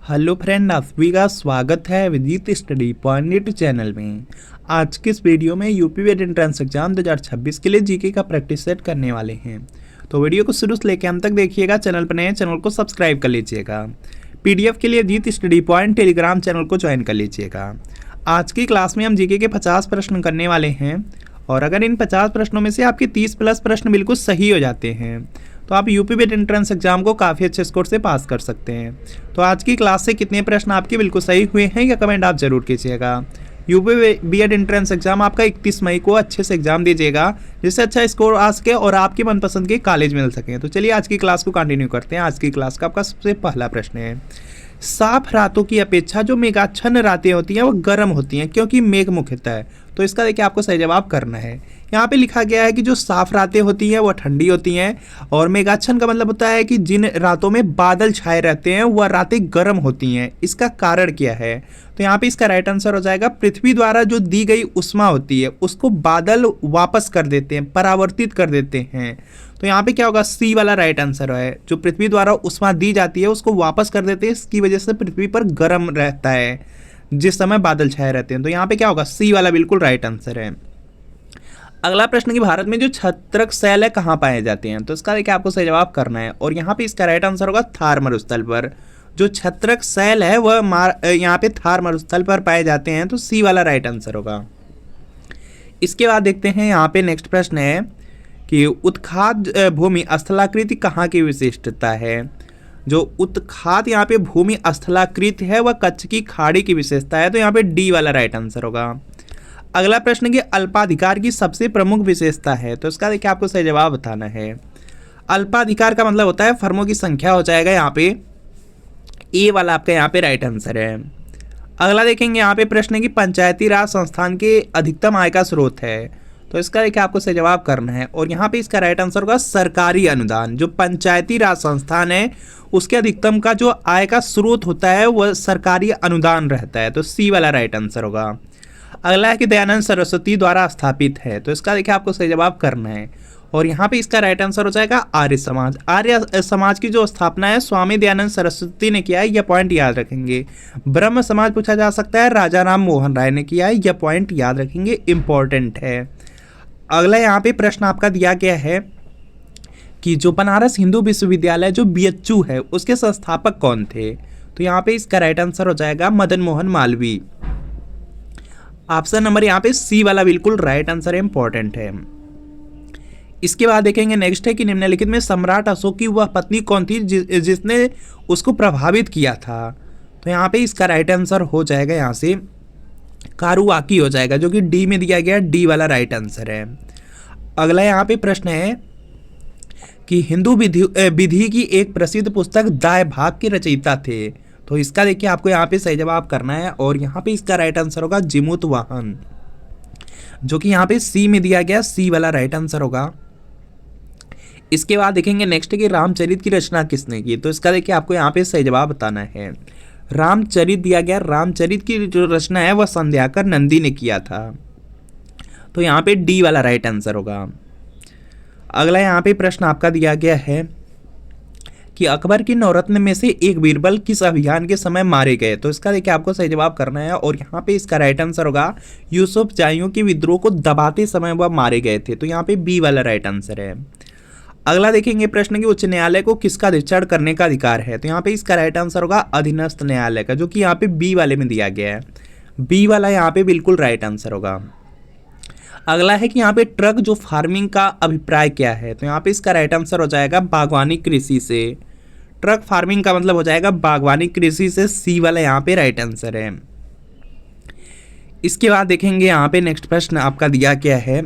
Hello friend, आप सभी का स्वागत है विदित स्टडी पॉइंट चैनल में। आज के इस वीडियो में यूपी वेट एंट्रेंस एग्जाम 2026 के लिए जीके का प्रैक्टिस सेट करने वाले हैं। तो वीडियो को शुरू से लेकर अंत तक देखिएगा। चैनल पर नए चैनल को सब्सक्राइब कर लीजिएगा। पीडीएफ के लिए विदित स्टडी पॉइंट टेलीग्राम चैनल को ज्वाइन कर लीजिएगा। आज की क्लास में हम जीके के 50 प्रश्न करने वाले हैं और अगर इन 50 प्रश्नों में से आपके 30 प्लस प्रश्न बिल्कुल सही हो जाते हैं तो आप यूपी वेट एंट्रेंस एग्जाम को काफ़ी अच्छे स्कोर से पास कर सकते हैं। तो आज की क्लास से कितने प्रश्न आपके बिल्कुल सही हुए हैं या कमेंट आप जरूर कीजिएगा। यूपी वेट एंट्रेंस एग्जाम आपका 31 मई को अच्छे से एग्जाम दीजिएगा जिससे अच्छा स्कोर आ सके और आपके मनपसंद के कॉलेज मिल सके। तो चलिए आज की क्लास को कंटिन्यू करते हैं। आज की क्लास का आपका सबसे पहला प्रश्न है, साफ रातों की अपेक्षा जो मेघाच्छन्न रातें होती हैं वो गर्म होती हैं क्योंकि मेघ मुख्यतः है। तो इसका देखिए आपको सही जवाब करना है। यहाँ पे लिखा गया है कि जो साफ रातें होती हैं वह ठंडी होती हैं और मेघाच्छन्न का मतलब होता है कि जिन रातों में बादल छाए रहते हैं वह रातें गर्म होती हैं। इसका कारण क्या है? तो यहाँ पे इसका राइट आंसर हो जाएगा पृथ्वी द्वारा जो दी गई उष्मा होती है उसको बादल वापस कर देते हैं, परावर्तित कर देते हैं। तो यहाँ पे क्या होगा? सी वाला राइट आंसर है। जो पृथ्वी द्वारा उष्मा दी जाती है उसको वापस कर देते हैं, इसकी वजह से पृथ्वी पर गर्म रहता है जिस समय बादल छाए रहते हैं। तो यहाँ पे क्या होगा? सी वाला बिल्कुल राइट आंसर है। अगला प्रश्न कि भारत में जो छत्रक शैल है कहाँ पाए जाते हैं? तो इसका देखिए आपको सही जवाब करना है और यहाँ पे इसका राइट आंसर होगा थार मरुस्थल पर। जो छत्रक शैल है वह यहाँ पे थार मरुस्थल पर पाए जाते हैं। तो सी वाला राइट आंसर होगा। इसके बाद देखते हैं यहाँ पे नेक्स्ट प्रश्न है कि उत्खात भूमि स्थलाकृति कहाँ की विशिष्टता है? जो उत्खात यहाँ पे भूमि स्थलाकृत है वह कच्छ की खाड़ी की विशेषता है। तो यहाँ पे डी वाला राइट आंसर होगा। अगला प्रश्न कि अल्पाधिकार की सबसे प्रमुख विशेषता है? तो इसका देखिए आपको सही जवाब बताना है। अल्पाधिकार का मतलब होता है फर्मों की संख्या हो जाएगा यहाँ पे ए वाला आपका यहाँ पे राइट आंसर है। अगला देखेंगे यहाँ पे प्रश्न कि पंचायती राज संस्थान के अधिकतम आय का स्रोत है। तो इसका देखिए आपको सही जवाब करना है और यहाँ पे इसका राइट आंसर होगा सरकारी अनुदान। जो पंचायती राज संस्थान है उसके अधिकतम का जो आय का स्रोत होता है वह सरकारी अनुदान रहता है। तो सी वाला राइट आंसर होगा। अगला है कि दयानंद सरस्वती द्वारा स्थापित है। तो इसका देखिए आपको सही जवाब करना है और यहाँ पे इसका राइट आंसर हो जाएगा आर्य समाज। आर्य समाज की जो स्थापना है स्वामी दयानंद सरस्वती ने किया है, यह पॉइंट याद रखेंगे। ब्रह्म समाज पूछा जा सकता है, राजा राम मोहन राय ने किया है, यह पॉइंट याद रखेंगे, इंपॉर्टेंट है। अगला यहाँ पे प्रश्न आपका दिया गया है कि जो बनारस हिंदू विश्वविद्यालय जो बीएचयू है उसके संस्थापक कौन थे? तो यहाँ पे इसका राइट आंसर हो जाएगा मदन मोहन मालवीय। ऑप्शन नंबर यहाँ पे सी वाला बिल्कुल राइट आंसर है, इंपॉर्टेंट है। इसके बाद देखेंगे नेक्स्ट है कि निम्नलिखित में सम्राट अशोक की वह पत्नी कौन थी जिसने उसको प्रभावित किया था? तो यहाँ पे इसका राइट आंसर हो जाएगा यहाँ से कारुआकी हो जाएगा जो कि डी में दिया गया, डी वाला राइट आंसर है। अगला यहाँ पे प्रश्न है कि हिंदू विधि की एक प्रसिद्ध पुस्तक दाय भाग के रचयिता थे। तो इसका देखिए आपको यहाँ पे सही जवाब करना है और यहाँ पे इसका राइट आंसर होगा जिमुत वाहन जो कि यहाँ पे सी में दिया गया, सी वाला राइट आंसर होगा। इसके बाद देखेंगे नेक्स्ट कि रामचरित की रचना किसने की? तो इसका देखिए आपको यहाँ पे सही जवाब बताना है। रामचरित दिया गया, रामचरित की जो रचना है वह संध्याकर नंदी ने किया था। तो यहाँ पे डी वाला राइट आंसर होगा। अगला यहाँ पे प्रश्न आपका दिया गया है कि अकबर की नवरत्न में से एक बीरबल किस अभियान के समय मारे गए? तो इसका देखिए आपको सही जवाब करना है और यहाँ पे इसका राइट आंसर होगा यूसुफ जाइयों के विद्रोह को दबाते समय वह मारे गए थे। तो यहाँ पे बी वाला राइट आंसर है। अगला देखेंगे प्रश्न कि उच्च न्यायालय को किसका विचार करने का अधिकार है? तो यहाँ पे इसका राइट आंसर होगा अधीनस्थ न्यायालय का जो कि यहाँ पे बी वाले में दिया गया है। बी वाला यहाँ पे बिल्कुल राइट आंसर होगा। अगला है कि यहाँ पे ट्रक जो फार्मिंग का अभिप्राय क्या है? तो यहाँ पे इसका राइट आंसर हो जाएगा बागवानी कृषि से। ट्रक फार्मिंग का मतलब हो जाएगा बागवानी कृषि से, सी वाला यहाँ पे राइट आंसर है। इसके बाद देखेंगे यहाँ पे नेक्स्ट प्रश्न आपका दिया गया है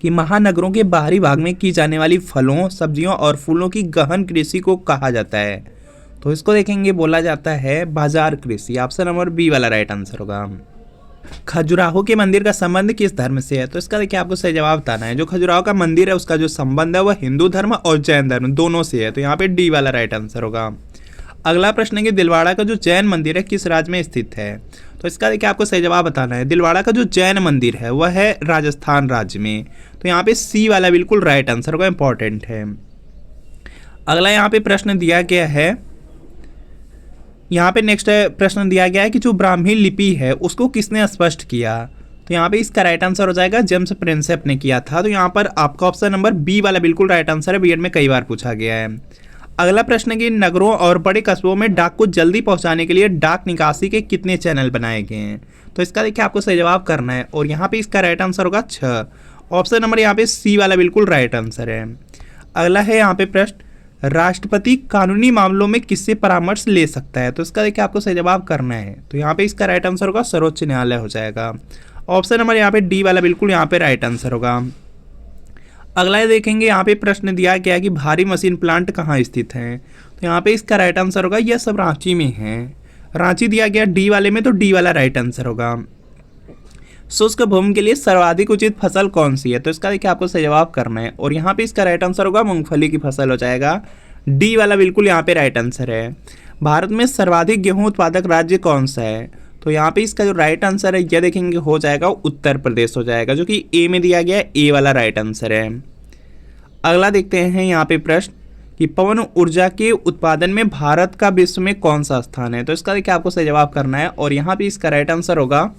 कि महानगरों के बाहरी भाग में की जाने वाली फलों, सब्जियों और फूलों की गहन कृषि को कहा जाता है? तो इसको देखेंगे बोला जाता है बाजार कृषि। ऑप्शन नंबर बी वाला राइट आंसर होगा। खजुराहो के मंदिर का संबंध किस धर्म से है? तो इसका देखिए आपको सही जवाब बताना है। जो खजुराहो का मंदिर है उसका जो संबंध है वह हिंदू धर्म और जैन धर्म दोनों से है। तो यहाँ पे डी वाला राइट आंसर होगा। अगला प्रश्न है कि दिलवाड़ा का जो जैन मंदिर है किस राज्य में स्थित है? तो इसका देखिए आपको सही जवाब बताना है। दिलवाड़ा का जो जैन मंदिर है वह है राजस्थान राज्य में। तो यहाँ पे सी वाला बिल्कुल राइट आंसर होगा, इंपॉर्टेंट है। अगला यहाँ पे प्रश्न दिया गया है यहाँ पे नेक्स्ट प्रश्न दिया गया है कि जो ब्राह्मी लिपि है उसको किसने स्पष्ट किया। तो यहाँ पे इसका राइट आंसर हो जाएगा जेम्स प्रिंसेप ने किया था। तो यहाँ पर आपका ऑप्शन नंबर बी वाला बिल्कुल राइट आंसर है, बीएड में कई बार पूछा गया है। अगला प्रश्न है कि नगरों और बड़े कस्बों में डाक को जल्दी पहुंचाने के लिए डाक निकासी के कितने चैनल बनाए गए हैं। तो इसका देखिए आपको सही जवाब करना है और यहाँ पे इसका राइट आंसर होगा 6। ऑप्शन नंबर यहाँ पे सी वाला बिल्कुल राइट आंसर है। अगला है यहाँ पे प्रश्न, राष्ट्रपति कानूनी मामलों में किससे परामर्श ले सकता है। तो इसका देखिए आपको सही जवाब करना है। तो यहाँ पे इसका राइट आंसर होगा सर्वोच्च न्यायालय हो जाएगा। ऑप्शन नंबर यहाँ पे डी वाला बिल्कुल यहाँ पे राइट आंसर होगा। अगला देखेंगे यहाँ पे प्रश्न दिया गया है कि भारी मशीन प्लांट कहाँ स्थित है। तो यहाँ पे इसका राइट आंसर होगा यह सब रांची में है। रांची दिया गया डी वाले में, तो डी वाला राइट आंसर होगा। शुष्क भूमि के लिए सर्वाधिक उचित फसल कौन सी है। तो इसका देखिए आपको सही जवाब करना है और यहाँ पे इसका राइट आंसर होगा मूंगफली की फसल हो जाएगा। डी वाला बिल्कुल यहाँ पे राइट आंसर है। भारत में सर्वाधिक गेहूं उत्पादक राज्य कौन सा है। तो यहाँ पे इसका जो राइट आंसर है यह देखेंगे हो जाएगा उत्तर प्रदेश हो जाएगा, जो कि ए में दिया गया है, ए वाला राइट आंसर है। अगला देखते हैं यहाँ पे प्रश्न कि पवन ऊर्जा के उत्पादन में भारत का विश्व में कौन सा स्थान है। तो इसका देखिए आपको सही जवाब करना है और यहाँ पे इसका राइट आंसर होगा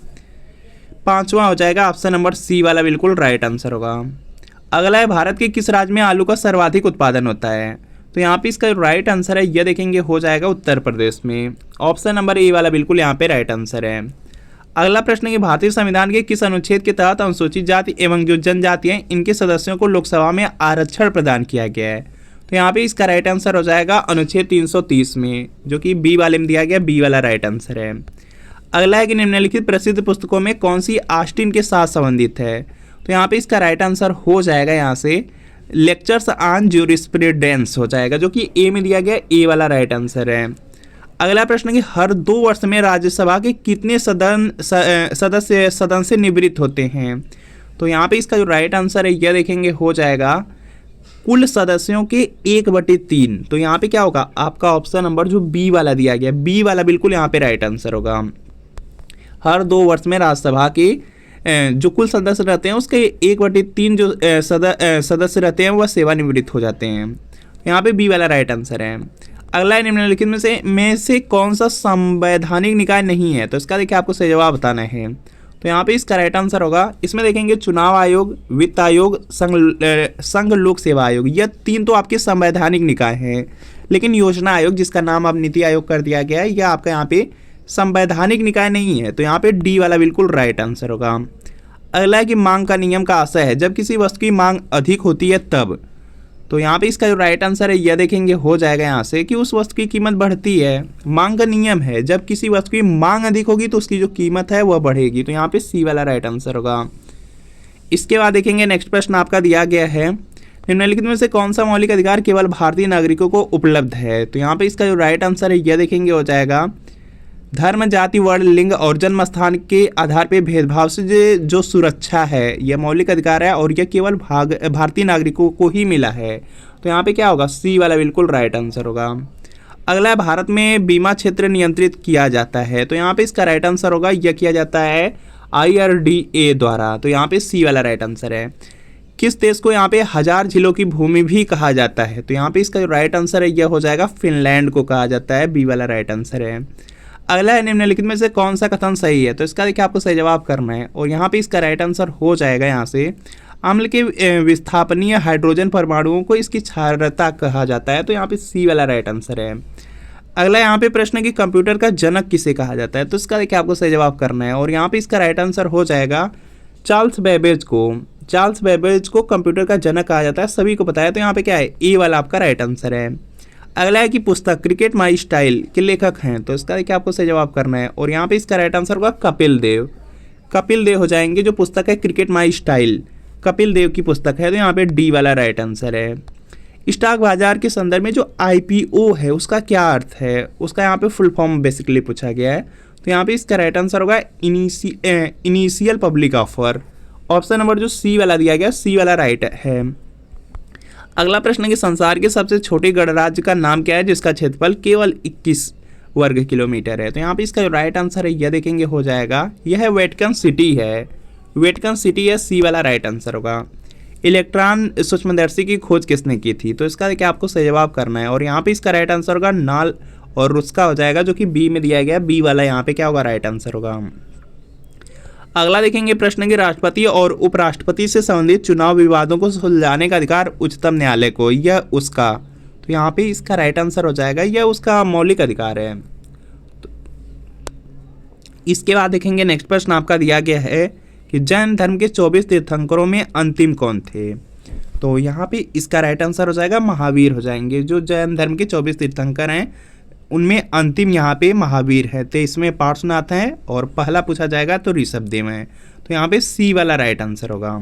5वां हो जाएगा। ऑप्शन नंबर सी वाला बिल्कुल राइट आंसर होगा। अगला है भारत के किस राज्य में आलू का सर्वाधिक उत्पादन होता है। तो यहाँ पे इसका राइट आंसर है यह देखेंगे हो जाएगा उत्तर प्रदेश में। ऑप्शन नंबर ए वाला बिल्कुल यहाँ पे राइट आंसर है। अगला प्रश्न है कि भारतीय संविधान के किस अनुच्छेद के तहत अनुसूचित जाति एवं जो जनजाति हैं इनके सदस्यों को लोकसभा में आरक्षण प्रदान किया गया है। तो यहाँ पे इसका राइट आंसर हो जाएगा अनुच्छेद 330 में, जो कि बी वाले में दिया गया, बी वाला राइट आंसर है। अगला है कि निम्नलिखित प्रसिद्ध पुस्तकों में कौन सी ऑस्टिन के साथ संबंधित है। तो यहाँ पे इसका राइट आंसर हो जाएगा यहाँ से लेक्चर्स ऑन ज्यूरिस्प्रूडेंस हो जाएगा, जो कि ए में दिया गया, ए वाला राइट आंसर है। अगला प्रश्न है कि हर 2 वर्ष में राज्यसभा के कितने सदस्य सदन से निवृत्त होते हैं। तो यहाँ पे इसका जो राइट आंसर है यह देखेंगे हो जाएगा कुल सदस्यों के 1/3। तो यहाँ पे क्या होगा आपका ऑप्शन नंबर जो बी वाला दिया गया, बी वाला बिल्कुल यहाँ पे राइट आंसर होगा। हर 2 वर्ष में राज्यसभा के जो कुल सदस्य रहते हैं उसके 1/3 जो सदस्य रहते हैं वह सेवानिवृत्त हो जाते हैं। यहाँ पे बी वाला राइट आंसर है। अगला है निम्नलिखित में से कौन सा संवैधानिक निकाय नहीं है। तो इसका देखिए आपको सही जवाब बताना है। तो यहाँ पे इसका राइट आंसर होगा, इसमें देखेंगे चुनाव आयोग, वित्त आयोग, संघ लोक सेवा आयोग, यह 3 तो आपके संवैधानिक निकाय हैं, लेकिन योजना आयोग जिसका नाम अब नीति आयोग कर दिया गया है यह आपका यहाँ पे संवैधानिक निकाय नहीं है। तो यहाँ पे डी वाला बिल्कुल राइट आंसर होगा। अगला है कि मांग का नियम का आशय है जब किसी वस्तु की मांग अधिक होती है तब। तो यहाँ पे इसका जो राइट आंसर है यह देखेंगे हो जाएगा यहाँ से कि उस वस्तु की कीमत बढ़ती है। मांग का नियम है जब किसी वस्तु की मांग अधिक होगी तो उसकी जो कीमत है वह बढ़ेगी। तो यहाँ पे सी वाला राइट आंसर होगा। इसके बाद देखेंगे नेक्स्ट प्रश्न आपका दिया गया है, निम्नलिखित में से कौन सा मौलिक अधिकार केवल भारतीय नागरिकों को उपलब्ध है। तो यहाँ पे इसका जो राइट आंसर है यह देखेंगे हो जाएगा धर्म, जाति, वर्ण, लिंग और जन्म स्थान के आधार पर भेदभाव से जो सुरक्षा है यह मौलिक अधिकार है और यह केवल भारतीय नागरिकों को ही मिला है। तो यहाँ पे क्या होगा सी वाला बिल्कुल राइट आंसर होगा। अगला है भारत में बीमा क्षेत्र नियंत्रित किया जाता है। तो यहाँ पे इसका राइट आंसर होगा यह किया जाता है IRDA द्वारा। तो यहाँ पे सी वाला राइट आंसर है। किस देश को यहाँ पे 1000 झीलों की भूमि भी कहा जाता है। तो यहाँ पे इसका जो राइट आंसर है यह हो जाएगा फिनलैंड को कहा जाता है, बी वाला राइट आंसर है। अगला है निम्नलिखित में से कौन सा कथन सही है। तो इसका देखिए आपको सही जवाब करना है और यहाँ पे इसका राइट आंसर हो जाएगा यहाँ से अम्ल के विस्थापनीय हाइड्रोजन परमाणुओं को इसकी क्षारता कहा जाता है। तो यहाँ पे सी वाला राइट आंसर है। अगला यहाँ पे प्रश्न है कि कंप्यूटर का जनक किसे कहा जाता है। तो इसका देखिए आपको सही जवाब करना है और यहाँ पे इसका राइट आंसर हो जाएगा चार्ल्स बेबेज को। चार्ल्स बेबेज को कंप्यूटर का जनक कहा जाता है, सभी को पता है। तो यहाँ पे क्या है ए वाला आपका राइट आंसर है। अगला है कि पुस्तक क्रिकेट माई स्टाइल के लेखक हैं। तो इसका देखिए आपको सही जवाब करना है और यहाँ पे इसका राइट आंसर होगा कपिल देव। कपिल देव हो जाएंगे। जो पुस्तक है cricket my style Kapil Dev की पुस्तक है। तो यहाँ पे डी वाला राइट आंसर है। स्टॉक बाजार के संदर्भ में जो IPO है उसका क्या अर्थ है, उसका यहाँ पे फुल फॉर्म बेसिकली पूछा गया है। तो यहाँ पे इसका राइट आंसर होगा initial public offer. Option number जो सी वाला दिया गया, सी वाला राइट है। अगला प्रश्न है कि संसार के सबसे छोटे गणराज्य का नाम क्या है जिसका क्षेत्रफल केवल 21 वर्ग किलोमीटर है। तो यहाँ पे इसका जो राइट आंसर है यह देखेंगे हो जाएगा, यह है वेटिकन सिटी है। वेटिकन सिटी है, सी वाला राइट आंसर होगा। इलेक्ट्रॉन सूक्ष्मदर्शी की खोज किसने की थी। तो इसका क्या आपको सही जवाब करना है और यहाँ पे इसका राइट आंसर होगा और उसका हो जाएगा जो कि बी में दिया गया, बी वाला यहाँ पे क्या होगा, राइट आंसर होगा। अगला देखेंगे प्रश्न कि राष्ट्रपति और उपराष्ट्रपति से संबंधित चुनाव विवादों को सुलझाने का अधिकार उच्चतम न्यायालय को, यह उसका, तो यहाँ पे इसका राइट आंसर हो जाएगा यह उसका मौलिक अधिकार है। तो इसके बाद देखेंगे नेक्स्ट प्रश्न आपका दिया गया है कि जैन धर्म के 24 तीर्थंकरों में अंतिम कौन थे, तो यहाँ पे इसका राइट आंसर हो जाएगा महावीर हो जाएंगे। जो जैन धर्म के 24 तीर्थंकर हैं उनमें अंतिम यहाँ पे महावीर है। 23वें पार्श्वनाथ हैं और पहला पूछा जाएगा तो ऋषभदेव है, तो यहाँ पे सी वाला राइट आंसर होगा।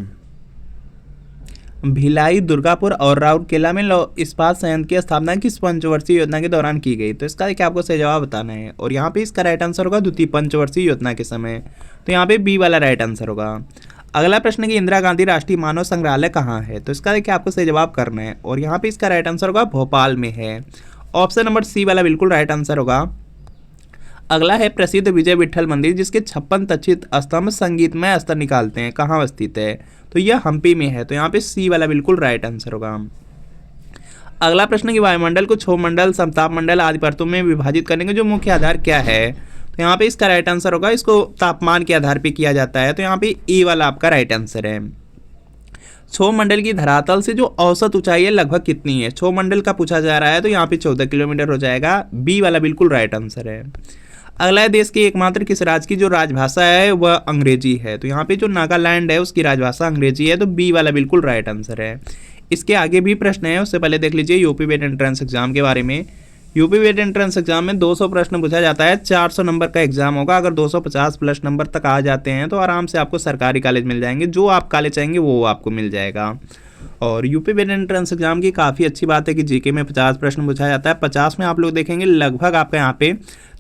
भिलाई, दुर्गापुर और राउरकेला में इस्पात संयंत्र की स्थापना किस पंचवर्षीय योजना के दौरान की गई, तो इसका क्या आपको सही जवाब बताना है और यहाँ पे इसका राइट आंसर होगा द्वितीय पंचवर्षीय योजना के समय, तो यहाँ पे बी वाला राइट आंसर होगा। अगला प्रश्न कि इंदिरा गांधी राष्ट्रीय मानव संग्रहालय कहाँ है, तो इसका देखिए आपको सही जवाब करना है और यहाँ पे इसका राइट आंसर होगा भोपाल में है। ऑप्शन नंबर सी वाला बिल्कुल राइट आंसर होगा। अगला है प्रसिद्ध विजय विठल मंदिर जिसके 56 तक्षित स्तंभ संगीतमय स्तर निकालते हैं, कहाँ स्थित है, तो यह हम्पी में है, तो यहाँ पे सी वाला बिल्कुल राइट आंसर होगा। अगला प्रश्न कि वायुमंडल को क्षोभ मंडल, समताप मंडल आदि परतों में विभाजित करने का जो मुख्य आधार क्या है, तो यहाँ पे इसका राइट आंसर होगा इसको तापमान के आधार पे किया जाता है, तो यहाँ पे ए वाला आपका राइट आंसर है। क्षोभ मंडल की धरातल से जो औसत ऊंचाई है लगभग कितनी है, क्षोभ मंडल का पूछा जा रहा है, तो यहाँ पे 14 किलोमीटर हो जाएगा, बी वाला बिल्कुल राइट आंसर है। अगला है देश के एकमात्र किस राज्य की जो राजभाषा है वह अंग्रेजी है, तो यहाँ पे जो नागालैंड है उसकी राजभाषा अंग्रेजी है, तो बी वाला बिल्कुल राइट आंसर है। इसके आगे भी प्रश्न है, उससे पहले देख लीजिए यूपी वेट एंट्रेंस एग्जाम के बारे में। यूपी वेट एंट्रेंस एग्जाम में 200 प्रश्न पूछा जाता है, 400 नंबर का एग्जाम होगा। अगर 250 प्लस नंबर तक आ जाते हैं तो आराम से आपको सरकारी कॉलेज मिल जाएंगे, जो आप कॉलेज चाहेंगे वो आपको मिल जाएगा। और यूपी वेट एंट्रेंस एग्जाम की काफ़ी अच्छी बात है कि जीके में 50 प्रश्न पूछा जाता है। 50 में आप लोग देखेंगे लगभग आपका यहाँ पे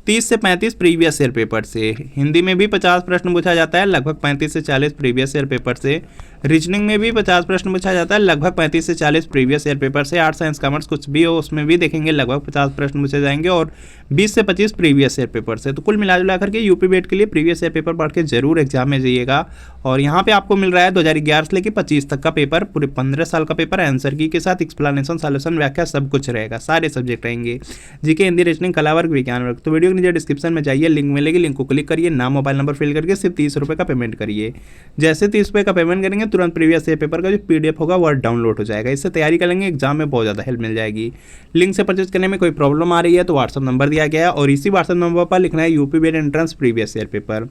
30 से 35 प्रीवियस ईयर पेपर से। हिंदी में भी 50 प्रश्न पूछा जाता है, लगभग 35 से 40 प्रीवियस ईयर पेपर से। रीजनिंग में भी 50 प्रश्न पूछा जाता है, लगभग 35 से 40 प्रीवियस ईयर पेपर से। आर्ट्स साइंस कॉमर्स कुछ भी हो उसमें भी देखेंगे लगभग 50 प्रश्न पूछे जाएंगे और 20 से 25 प्रीवियस ईयर पेपर से। तो कुल मिला करके यूपी वेट के लिए प्रीवियस ईयर पेपर पढ़ के जरूर एग्जाम में जाइएगा। और यहाँ पे आपको मिल रहा है 2011 से लेकर 25 तक का पेपर, पूरे 15 साल का पेपर, आंसर की के साथ एक्सप्लेनेशन, सॉल्यूशन, व्याख्या सब कुछ रहेगा, सारे सब्जेक्ट रहेंगे, जीके, हिंदी, रीजनिंग, कला वर्ग, विज्ञान वर्ग। तो वीडियो के नीचे डिस्क्रिप्शन में जाइए, लिंक मिलेगी, लिंक को क्लिक करिए, नाम मोबाइल नंबर फिल करके सिर्फ 30 रुपये का पेमेंट करिए। जैसे 30 रुपये का पेमेंट करेंगे तुरंत प्रीवियस ईयर पेपर का जो पीडीएफ होगा वह डाउनलोड हो जाएगा। इससे तैयारी करेंगे, एग्जाम में बहुत ज़्यादा हेल्प मिल जाएगी। लिंक से परचेज करने में कोई प्रॉब्लम आ रही है तो व्हाट्सअप नंबर दिया गया है और इसी व्हाट्सअप नंबर पर लिखना है यूपी वेट entrance previous year paper.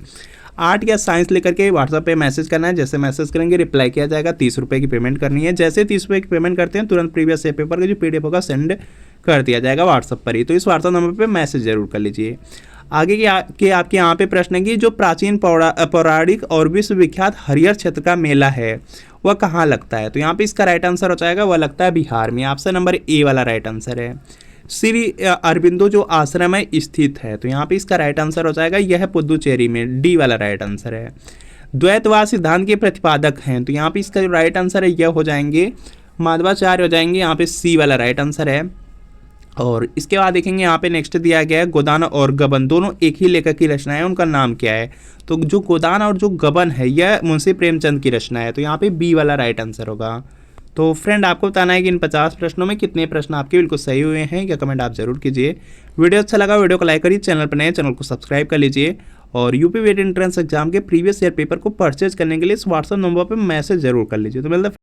Art या साइंस लेकर के व्हाट्सअप पे मैसेज करना है, जैसे मैसेज करेंगे रिप्लाई किया जाएगा। 30 रुपये की पेमेंट करनी है, जैसे 30 रुपये की पेमेंट करते हैं तुरंत प्रीवियस ईयर पेपर का जो पीडीएफ होगा सेंड कर दिया जाएगा व्हाट्सअप पर ही। तो इस व्हाट्सअप नंबर पर मैसेज जरूर कर लीजिए। आगे के आपके यहाँ पे प्रश्न है कि जो प्राचीन पौराणिक और विश्वविख्यात हरिहर क्षेत्र का मेला है वह कहाँ लगता है, तो यहाँ पे इसका राइट आंसर हो जाएगा वह लगता है बिहार में। ऑप्शन नंबर ए वाला राइट आंसर है। श्री अरबिंदो जो आश्रम है स्थित है, तो यहाँ पे इसका राइट आंसर हो जाएगा यह पुदुचेरी में, डी वाला राइट आंसर है। द्वैतवाद सिद्धांत के प्रतिपादक हैं, तो यहाँ पे इसका जो राइट आंसर है यह हो जाएंगे माधवाचार्य हो जाएंगे, यहाँ पे सी वाला राइट आंसर है। और इसके बाद देखेंगे यहाँ पे नेक्स्ट दिया गया है गोदान और गबन, दोनों एक ही लेखक की रचना है, उनका नाम क्या है, तो जो गोदान और जो गबन है यह मुंशी प्रेमचंद की रचना है, तो यहाँ पे बी वाला राइट आंसर होगा। तो फ्रेंड आपको बताना है कि इन 50 प्रश्नों में कितने प्रश्न आपके बिल्कुल सही हुए हैं, या कमेंट आप जरूर कीजिए। वीडियो अच्छा लगा वीडियो को लाइक करिए, चैनल पर नए चैनल को सब्सक्राइब कर लीजिए। और यूपी वेट एंट्रेंस एग्जाम के प्रीवियस ईयर पेपर को परचेज करने के लिए इस व्हाट्सएप नंबर पर मैसेज जरूर कर लीजिए। तो मिलता